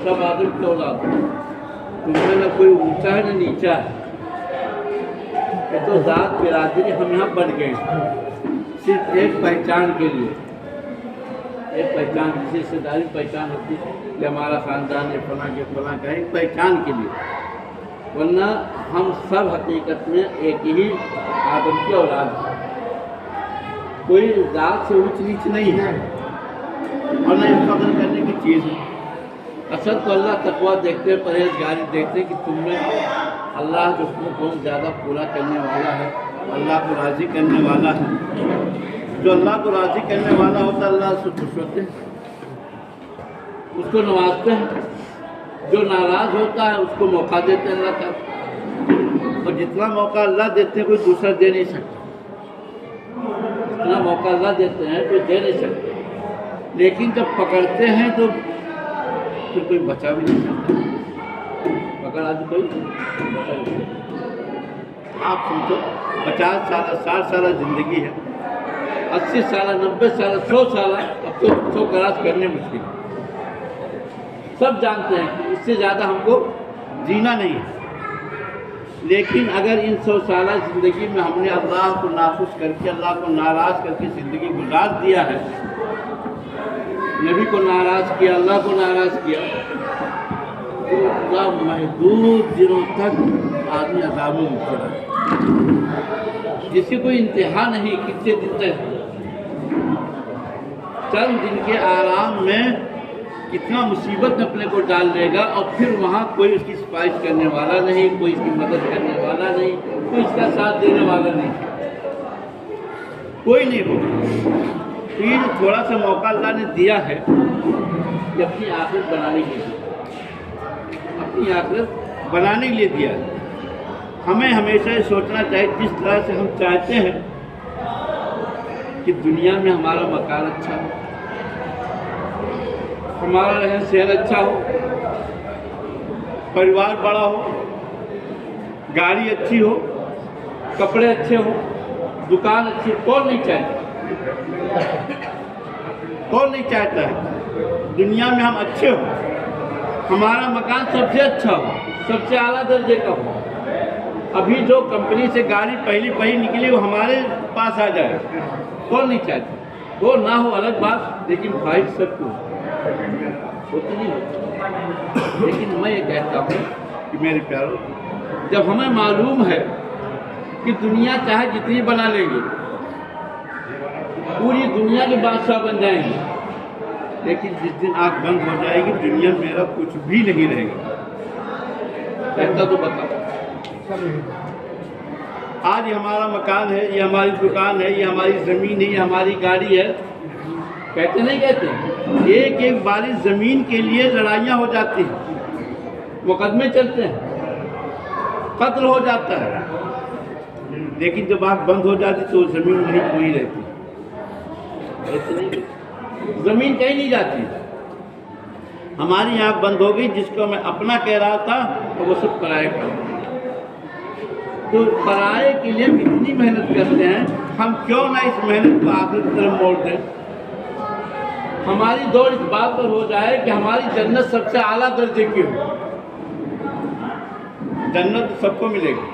सब आदम की औलाद, तुममें न कोई ऊंचा है न नीचा है। ये तो ज़ात बिरादरी हम यहाँ बन गए सिर्फ एक पहचान के लिए। एक पहचान, किसी रिश्तेदारी पहचान होती है कि हमारा ख़ानदान है फलां के फलां का, एक पहचान के लिए, वरना हम सब हकीकत में एक ही आदम की औलाद हैं। कोई ज़ात से ऊंच नीच नहीं है और न इस फख्र करने की चीज़ है। असल तो अल्लाह तकवा देखते हैं, परहेजगारी देखते हैं कि तुमने अल्लाह के हुक्म को ज़्यादा पूरा करने वाला है, अल्लाह को राज़ी करने वाला है। जो अल्लाह को राज़ी करने वाला होता है अल्लाह से खुश होते हैं, उसको नवाजते हैं। जो नाराज़ होता है उसको मौका देते हैं अल्लाह ताला, और जितना मौका अल्लाह देते हैं कोई दूसरा दे नहीं सकता। जितना मौका अल्लाह देते हैं कोई दे नहीं सकते, लेकिन जब पकड़ते हैं तो फिर कोई बचा भी नहीं सकता। पकड़ आज कोई बचा नहीं सकता। आप समझो 50 साल 60 साल ज़िंदगी है, 80 साल 90 साल 100 साल, अब तो 100 क्रॉस करने मुश्किल है। सब जानते हैं कि इससे ज़्यादा हमको जीना नहीं है, लेकिन अगर इन 100 साल ज़िंदगी में हमने अल्लाह को नाखुश करके, अल्लाह को नाराज़ करके ज़िंदगी गुजार दिया है, नबी को नाराज़ किया, अल्लाह को नाराज़ किया, तो पूरा महदूद दिनों तक आदमी अज़ाबों में मुब्तला है, जिसकी कोई इंतहा नहीं। कितने दिन तक, चंद दिन के आराम में कितना मुसीबत में अपने को डाल देगा, और फिर वहाँ कोई उसकी सिफारिश करने वाला नहीं, कोई इसकी मदद करने वाला नहीं, कोई इसका साथ देने वाला नहीं, कोई नहीं होगा। फिर थोड़ा सा मौका अल्लाह ने दिया है कि अपनी आखिरत बनाने के लिए, अपनी आखिरत बनाने के लिए दिया है। हमें हमेशा ये सोचना चाहिए, जिस तरह से हम चाहते हैं कि दुनिया में हमारा मकान अच्छा हो, हमारा रहन सहन अच्छा हो, परिवार बड़ा हो, गाड़ी अच्छी हो, कपड़े अच्छे हो, दुकान अच्छी, कौन नहीं चाहता? कौन नहीं चाहता है दुनिया में हम अच्छे हो, हमारा मकान सबसे अच्छा हो, सबसे आला दर्जे का हो। अभी जो कंपनी से गाड़ी पहली निकली वो हमारे पास आ जाए, कौन नहीं चाहता? वो ना हो अलग बात, लेकिन ख्वाहिश सबको होती नहीं होती। लेकिन मैं ये कहता हूँ कि मेरे प्यारों, जब हमें मालूम है कि दुनिया चाहे जितनी बना लेंगे, पूरी दुनिया के बादशाह बन जाएंगे, लेकिन जिस दिन आँख बंद हो जाएगी दुनिया में मेरा कुछ भी नहीं रहेगा। कहता तो बताओ, आज ये हमारा मकान है, ये हमारी दुकान है, ये हमारी ज़मीन है, ये हमारी गाड़ी है, कहते नहीं कहते? एक एक बारी ज़मीन के लिए लड़ाइयाँ हो जाती हैं, मुकदमे चलते हैं, कत्ल हो जाता है, लेकिन जब आँख बंद हो जाती तो ज़मीन नहीं पूरी रहती। ऐसे नहीं, ज़मीन कहीं नहीं जाती। हमारी आँख बंद हो गई, जिसको मैं अपना कह रहा था तो वो सब पराये का। तो पराये के लिए हम इतनी मेहनत करते हैं, हम क्यों ना इस मेहनत को आखिर की तरफ मोड़ दें? हमारी दौड़ इस बात पर हो जाए कि हमारी जन्नत सबसे आला दर्जे की हो। जन्नत सबको मिलेगी,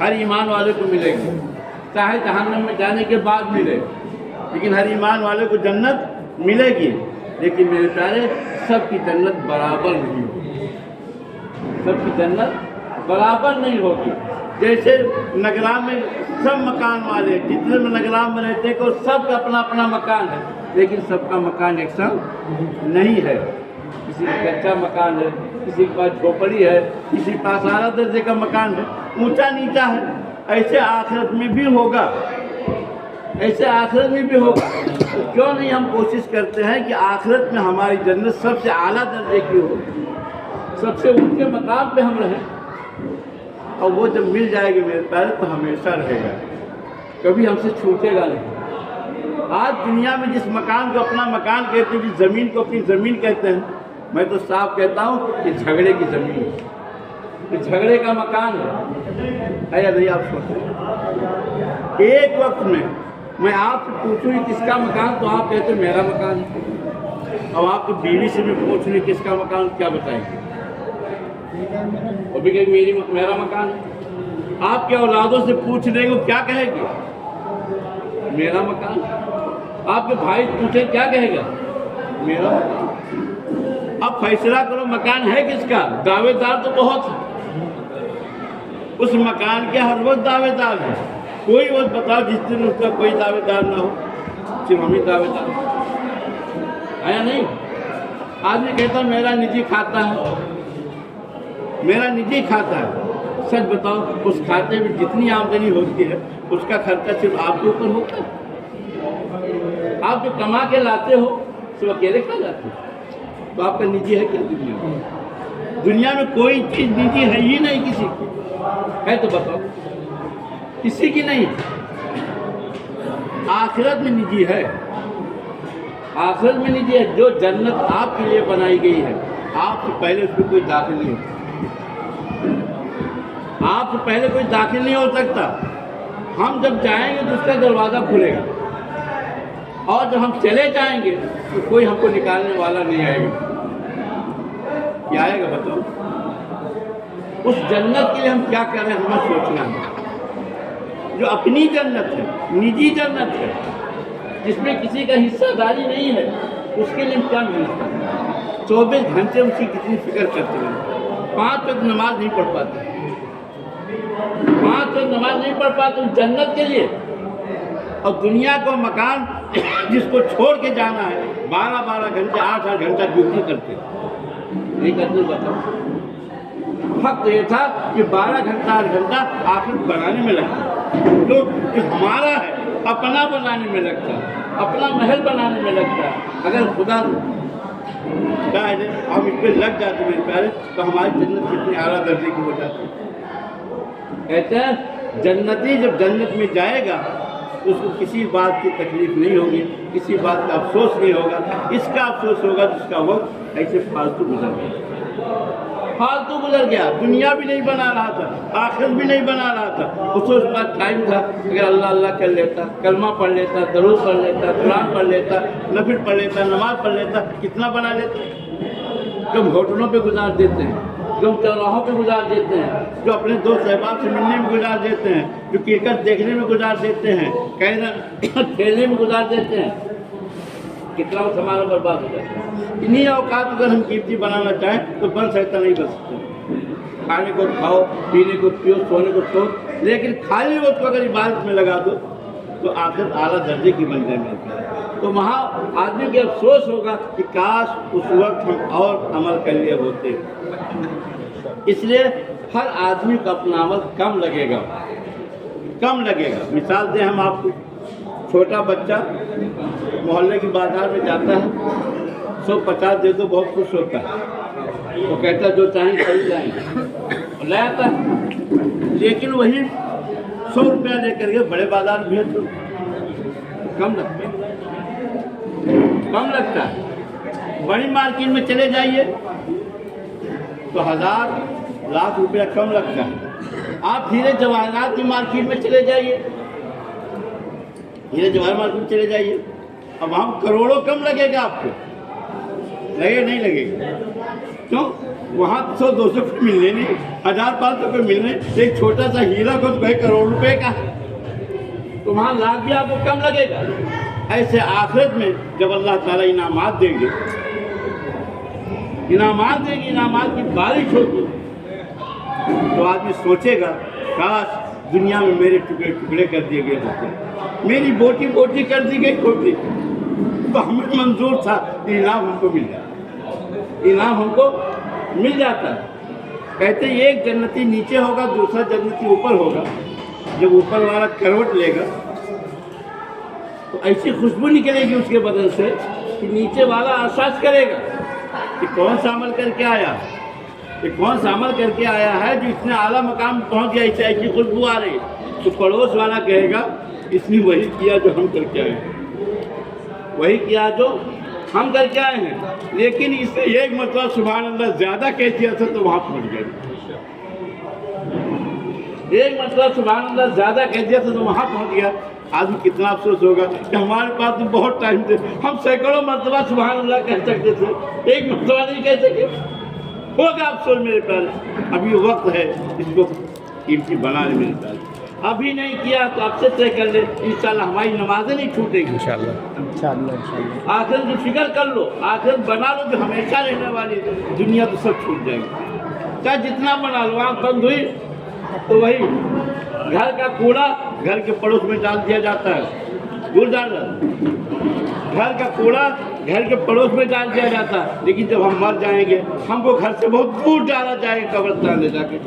हर ईमान वाले को मिलेगी, चाहे जहन्नम में जाने के बाद मिले, लेकिन हर ईमान वाले को जन्नत मिलेगी। लेकिन मेरे प्यारे, सबकी जन्नत बराबर नहीं होगी, सबकी जन्नत बराबर नहीं होगी। जैसे नगराम में सब मकान वाले जितने में नगराम में रहते हैं, सबका अपना अपना मकान है, लेकिन सबका मकान एक सा नहीं है। किसी का कच्चा मकान है, किसी के पास झोपड़ी है, किसी के पास आला दर्जे का मकान है, ऊंचा नीचा है। ऐसे आखिरत में भी होगा, ऐसे आखिरत में भी होगा। तो क्यों नहीं हम कोशिश करते हैं कि आखिरत में हमारी जन्नत सबसे आला दर्जे की हो, सबसे ऊंचे मकाम पे हम रहें, और वो जब मिल जाएगी मेरे प्यारे तो हमेशा रहेगा, कभी हमसे छूटेगा नहीं। आज दुनिया में जिस मकान को अपना मकान कहते हैं, जिस ज़मीन को अपनी ज़मीन कहते हैं, मैं तो साफ कहता हूँ कि झगड़े की ज़मीन है, कि झगड़े का मकान है या नहीं? आप सोचो, एक वक्त में मैं आपसे पूछूँ किसका मकान, तो आप कहते मेरा मकान है। अब आपकी बीवी से भी पूछ ली किसका मकान, क्या बताएंगे? वो भी कहेगी मेरा मकान है। आपके औलादों से पूछ लेंगे क्या कहेगी? मेरा मकान। आपके भाई पूछे क्या कहेगा? मेरा मकान। अब फैसला करो मकान है किसका? दावेदार तो बहुत है, उस मकान के हर वक्त दावेदार है। कोई वक्त बताओ जिस दिन उसका कोई दावेदार ना हो, सिर्फ हम ही दावेदार है या नहीं? आदमी कहता मेरा निजी खाता है, मेरा निजी खाता है। सच बताओ उस खाते में जितनी आमदनी होती है उसका खर्चा सिर्फ आपके ऊपर होता है। आप जो कमा के लाते हो सिर्फ अकेले खा जाते हो, तो आपका निजी है क्या दुनिया में? दुनिया में कोई चीज़ निजी है ही नहीं किसी की, है तो बताओ, किसी की नहीं। आखिरत में निजी है, आखिरत में निजी है। जो जन्नत आपके लिए बनाई गई है आपसे पहले उसमें कोई दाखिल नहीं होता, आपसे पहले कोई दाखिल नहीं हो सकता। हम जब जाएंगे तो उसका दरवाज़ा खुलेगा, और जब हम चले जाएंगे तो कोई हमको निकालने वाला नहीं आएगा। क्या आएगा बताओ? उस जन्नत के लिए हम क्या कर रहे हैं हमें सोचना है। जो अपनी जन्नत है, निजी जन्नत है, जिसमें किसी का हिस्सेदारी नहीं है, उसके लिए हम क्या मेहनत करते? 24 घंटे उसकी कितनी फिक्र करते हैं। 5 वक्त नमाज नहीं पढ़ पाते, 5 वक्त नमाज नहीं पढ़ पाते उस जन्नत के लिए। और दुनिया को मकान जिसको छोड़ के जाना है 12-12 घंटे 8-8 घंटा ड्यूटी करते, नहीं करते बताओ। फक्त ये था कि 12 घंटा 8 घंटा आखिर बनाने में लगता, जो हमारा है अपना बनाने में लगता, अपना महल बनाने में लगता। अगर खुदा चाहे हम इस पर लग जाते मेरे प्यारे, तो हमारी जन्नत कितनी आला दर्जे की हो जाती। कहते हैं जन्नती जब जन्नत में जाएगा उसको किसी बात की तकलीफ नहीं होगी, किसी बात का अफसोस नहीं होगा। इसका अफसोस होगा जिसका वक्त ऐसे फालतू गुजर गया, फालतू गुजर गया। दुनिया भी नहीं बना रहा था, आखिरत भी नहीं बना रहा था। उसके पास टाइम था, अगर अल्लाह अल्लाह कर लेता, कलमा पढ़ लेता, दरूद पढ़ लेता, कुरान पढ़ लेता, नफिल पढ़ लेता, नमाज पढ़ लेता, कितना बना लेता। जो होटलों पे गुजार देते हैं, जो चौराहों पे गुजार देते हैं, जो अपने दोस्त अहबाब से मिलने में गुजार देते हैं, जो क्रिकेट देखने में गुजार देते हैं, कहीं खेलने में गुजार देते हैं, कितना हमारा बर्बाद हो जाता है। इन्हीं औकात अगर हम कीमती बनाना चाहें तो बन सकता नहीं बन सकते। खाने को खाओ, पीने को पियो, सोने को सो, लेकिन खाली वक्त को अगर इबादत में लगा दो तो आखिर आला दर्जे की मंजिल मिलती है। तो वहाँ आदमी के अफसोस होगा कि काश उस वक्त हम और अमल कर लिए होते। इसलिए हर आदमी को अपना अमल कम लगेगा, कम लगेगा। मिसाल दें हम आपको, छोटा बच्चा मोहल्ले की बाजार में जाता है, 150 दे दो बहुत खुश होता है, वो कहता है जो चाहें खरीद लाएंगे, ले आता है। लेकिन वही 100 रुपया लेकर के बड़े बाजार में भेज दो, कम लगता है, कम लगता है। बड़ी मार्केट में चले जाइए तो 1000 लाख रुपया कम लगता है। आप हीरे जवाहरात की मार्केट में चले जाइए, हीरे जवाहर मार्केट में चले जाइए, अब वहाँ करोड़ों कम लगेगा आपको, लगेगा नहीं लगेगा? क्यों? वहाँ 100-200 को मिलने नहीं, 1000-500 को मिलने, एक छोटा सा हीरा को कई करोड़ रुपए का, तो वहाँ लाख भी आपको कम लगेगा। ऐसे आखिरत में जब अल्लाह ताला इनामात देंगे, इनामात देंगे, इनामात की बारिश होगी, तो आदमी सोचेगा काश दुनिया में मेरे टुकड़े टुकड़े कर दिए गए होते, मेरी बोटी बोटी कर दी गई होती, तो हमें मंजूर था, इनाम हमको मिल जाता, इनाम हमको मिल जाता। कहते एक जन्नती नीचे होगा, दूसरा जन्नती ऊपर होगा। जब ऊपर वाला करवट लेगा तो ऐसी खुशबू निकलेगी उसके बदन से कि नीचे वाला एहसास करेगा कि कौन सा अमल करके आया, कि कौन सा अमल करके आया है जो इतने आला मकाम पहुंच गया, इससे ऐसी खुशबू आ रही। तो पड़ोस वाला कहेगा इसने वही किया जो हम करके आए हैं, वही किया जो हम करके आए हैं। लेकिन इससे एक मतलब सुभान अल्लाह ज़्यादा कह दिया था तो वहाँ पहुँच गए, एक मतलब सुभान अल्लाह ज़्यादा कह दिया था तो वहाँ पहुँच गया। آدمی کتنا افسوس ہوگا کہ ہمارے پاس تو بہت ٹائم تھے، ہم سینکڑوں مرتبہ سبحان اللہ کہہ سکتے تھے، ایک مرتبہ نہیں کہہ سکے۔ ہوگا افسوس میرے پیارے، ابھی وقت ہے اس کو قیمتی بنا لے میرے پیارے۔ ابھی نہیں کیا تو اب سے طے کر لے، انشاءاللہ ہماری نمازیں نہیں چھوٹیں گی انشاءاللہ۔ آخرت کی فکر کر لو، آخرت بنا لو جو ہمیشہ رہنے والی، دنیا تو سب چھوٹ جائے گی، چاہے جتنا بنا لو۔ آنکھ بند ہوئی تو وہی گھر کا کوڑا گھر کے پڑوس میں ڈال دیا جاتا ہے، دور ڈال گھر کا کوڑا گھر کے پڑوس میں ڈال دیا جاتا ہے، لیکن جب ہم مر جائیں گے ہم کو گھر سے بہت دور ڈالا جائے گا، قبرستان لے جا کے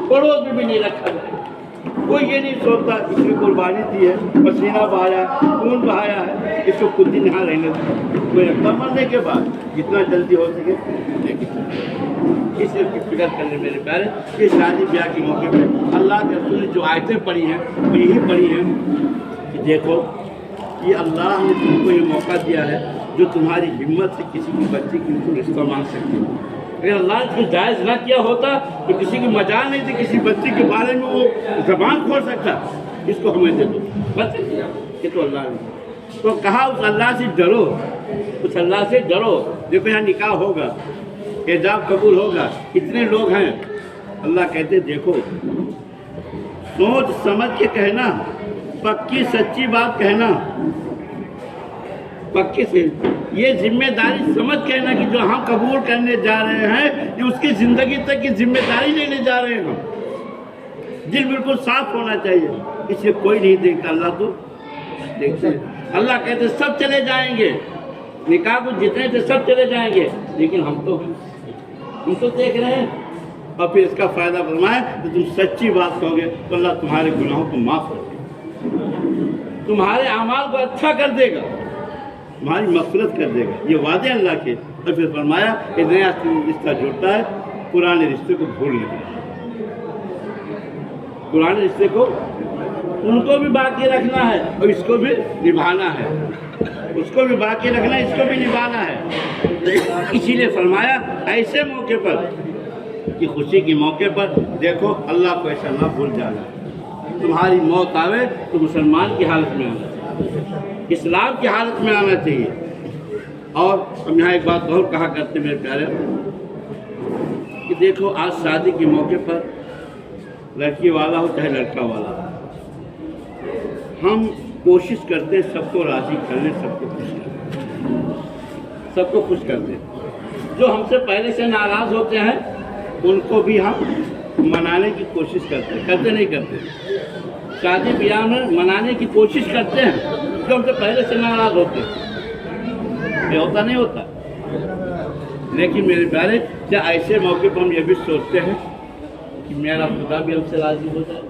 پڑوس میں بھی نہیں رکھا جائے گا۔ کوئی یہ نہیں سوچتا اس نے قربانی دی ہے، پسینہ بہایا ہے، خون بہایا ہے، اس کو کچھ دن یہاں رہنے دو، کوئی رکھتا مرنے کے بعد جتنا جلدی ہو سکے اس کی فکر کر لیں میرے پیارے۔ یہ شادی بیاہ کے موقع پہ اللہ کے رسول نے جو آیتیں پڑھی ہیں وہ یہی پڑھی ہیں کہ دیکھو یہ اللہ نے تم کو یہ موقع دیا ہے جو تمہاری ہمت سے کسی کی بچی کی تم رشتہ مانگ سکتے ہو۔ اگر اللہ نے اس کو جائز نہ کیا ہوتا تو کسی کی مجال نہیں تھی کسی بچی کے بارے میں وہ زبان کھول سکتا، اس کو ہمیں دے دو بس، یہ تو اللہ نے تو کہا اس اللہ سے ڈرو، اس اللہ سے ڈرو۔ دیکھو یہاں نکاح ہوگا، حجاب قبول ہوگا، کتنے لوگ ہیں، اللہ کہتے دیکھو سوچ سمجھ کے کہنا، پکی سچی بات کہنا، پکی سے یہ ذمہ داری سمجھ کہنا کہ جو ہم قبول کرنے جا رہے ہیں یہ اس کی زندگی تک کی ذمہ داری لینے جا رہے ہیں ہم۔ دل بالکل صاف ہونا چاہیے، اس سے کوئی نہیں دیکھتا، اللہ تو دیکھتے ہیں۔ اللہ کہتے سب چلے جائیں گے، نکاح کو جتنے تھے سب چلے جائیں گے، لیکن ہم تو دیکھ رہے ہیں۔ اور پھر اس کا فائدہ فرمائے کہ تم سچی بات کہو گے تو اللہ تمہارے گناہوں کو معاف کر دے گا، تمہارے اعمال کو اچھا کر دے گا، تمہاری مغفرت کر دے گا، یہ وعدے اللہ کے۔ اور پھر فرمایا کہ نیا رشتہ جوڑتا ہے پرانے رشتے کو بھول نہیں، پرانے رشتے کو ان کو بھی باقی رکھنا ہے اور اس کو بھی نبھانا ہے، اس کو بھی باقی رکھنا ہے، اس کو بھی نبھانا ہے۔ اسی لیے فرمایا ایسے موقع پر کہ خوشی کے موقع پر دیکھو اللہ کو ایسا نہ بھول جانا، تمہاری موت آوے تو مسلمان کی حالت میں آنا چاہیے، اسلام کی حالت میں آنا چاہیے۔ اور ہم یہاں ایک بات اور کہا کرتے ہیں میرے پیارے کہ دیکھو آج شادی کے موقع پر لڑکی والا ہو چاہے لڑکا والا ہو، ہم کوشش کرتے ہیں سب کو راضی کر لیں، سب کو خوش کر لیں، سب کو خوش کر دیں۔ جو ہم سے پہلے سے ناراض ہوتے ہیں ان کو بھی ہم منانے کی کوشش کرتے نہیں کرتے؟ شادی بیاہ میں منانے کی کوشش کرتے ہیں جو ہم سے پہلے سے ناراض ہوتے ہیں، یہ ہوتا نہیں ہوتا؟ لیکن میرے پیارے کیا ایسے موقع پر ہم یہ بھی سوچتے ہیں کہ میرا خدا بھی ہم سے راضی ہو جائے،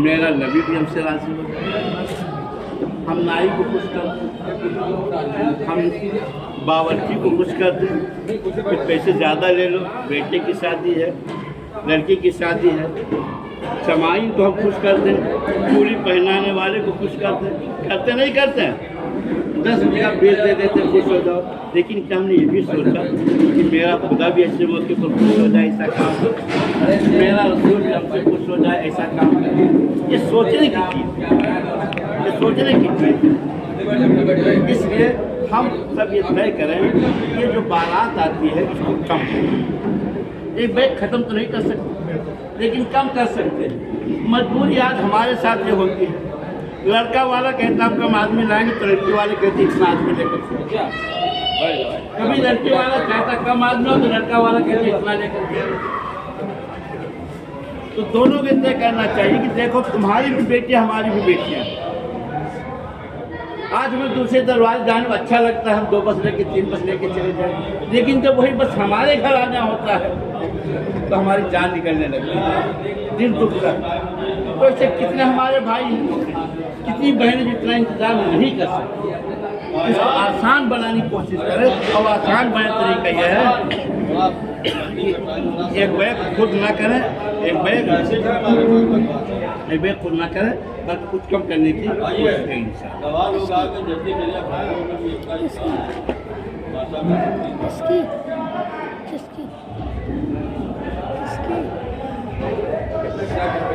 میرا نبی بھی ہم سے راضی ہو جائے، ہم نائی کو خوش کر دیں، ہم باورچی کو خوش کر دیں، کچھ پیسے زیادہ لے لو، بیٹے کی شادی ہے، لڑکی کی شادی ہے، سماعین کو ہم خوش کر دیں، چوڑی پہنانے والے کو خوش کر دیں، کرتے نہیں کرتے ہیں؟ 10 روپیہ بیچ دے دیتے خوش ہو جاؤ، لیکن کیا ہم نے یہ بھی سوچا کہ میرا خدا بھی ایسے موقع پر خوش ہو جائے ایسا کام کرے، میرا رسول بھی ہم سے خوش ہو جائے ایسا کام کرے؟ یہ سوچنے کی چیز ہے، یہ سوچنے کی چیز ہے۔ اس لیے ہم سب یہ طے کریں کہ یہ جو بارات آتی ہے اس کو کم کریں۔ ایک بیگ ختم تو نہیں کر سکتے لیکن کم کر سکتے ہیں۔ مجبوری آج ہمارے ساتھ یہ ہوتی ہے، لڑکا والا کہتا ہم کم آدمی لائیں گے تو لڑکی والے کہتے اتنا آدمی لے کر، کبھی لڑکی والا کہتا کم آدمی ہو تو لڑکا والا کہتے اتنا لے کر۔ تو دونوں کو طے کرنا چاہیے کہ دیکھو تمہاری بھی بیٹیاں ہماری بھی بیٹیاں ہیں۔ آج ہمیں دوسرے دروازے جانے میں اچھا لگتا ہے، ہم 2 بس لے کے 3 بس لے کے چلے جائیں، لیکن جب وہی بس ہمارے گھر آنا ہوتا ہے تو ہماری جان نکلنے لگتی ہے، دل دکھتا ہے۔ تو اسے کتنے ہمارے بھائی ہیں، کتنی بہنیں جتنا انتظام نہیں کر سکتی، اس کو آسان بنانے کی کوشش کریں۔ اور آسان بنے طریقہ یہ ہے کہ ایک بیگ خود نہ کریں، ایک بیگ خود نہ کریں بلکہ کچھ کم کرنے کی کوشش کریں انشاءاللہ۔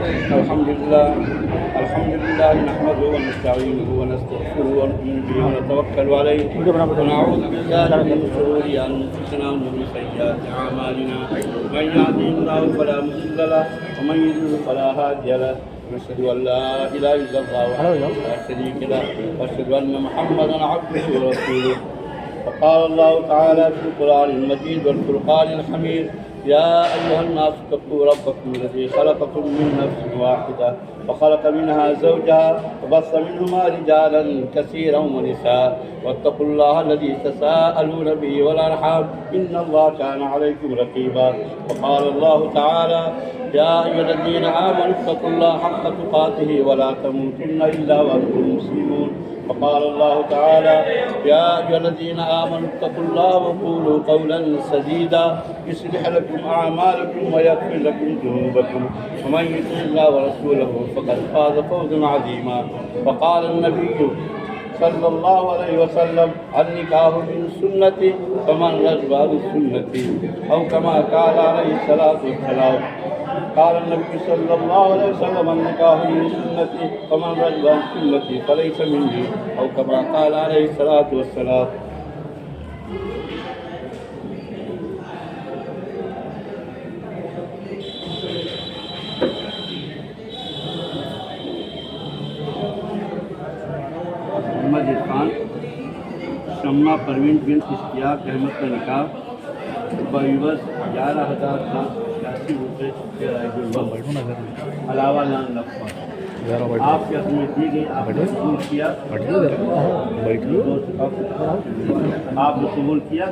الحمد لله نحمده ونستعينه ونستغفره ونؤمن به ونتوكل عليه ونعوذ بالله من شرور انفسنا ومن سيئات اعمالنا من يهده الله فلا مضل له ومن يضلل فلا هادي له ونشهد ان لا اله الا الله وحده لا شريك له واشهد ان محمدا عبده ورسوله. وقال الله تعالى في القرآن المجيد والفرقان الحميد: يا أيها الناس اتقوا ربكم الذي خلقكم من نفس واحدة وخلق منها زوجها وبث منهما رجالا كثيرا ونساء واتقوا الله الذي تساءلون به والأرحام إن الله كان عليكم رقيبا. وقال الله تعالى: يا أيها الذين آمنوا اتقوا الله حق تقاته ولا تموتن إلا وأنتم مسلمون. وقال الله تعالى: يا أيها الذين آمنوا اتقوا الله وقولوا قولا سديدا يصلح لكم أعمالكم ويغفر لكم ذنوبكم ومن يطع الله ورسوله فقد فاز فوزا عظيما. وقال النبي صلى الله عليه وسلم: النكاح من سنتي فمن رغب عن سنتي، أو كما قال عليه الصلاة والسلام. قال النبي صلى الله عليه وسلم: النكاح من سنتي فمن رغب عن سنتي فليس مني، أو كما قال عليه الصلاة والسلام. محمد عرفان شمع پروین بن اشتیاق احمد کا نکاح بعوض 11,786 روپے علاوہ لان لفظ آپ کے حق میں دی گئی. آپ نے قبول کیا. آپ نے قبول کیا.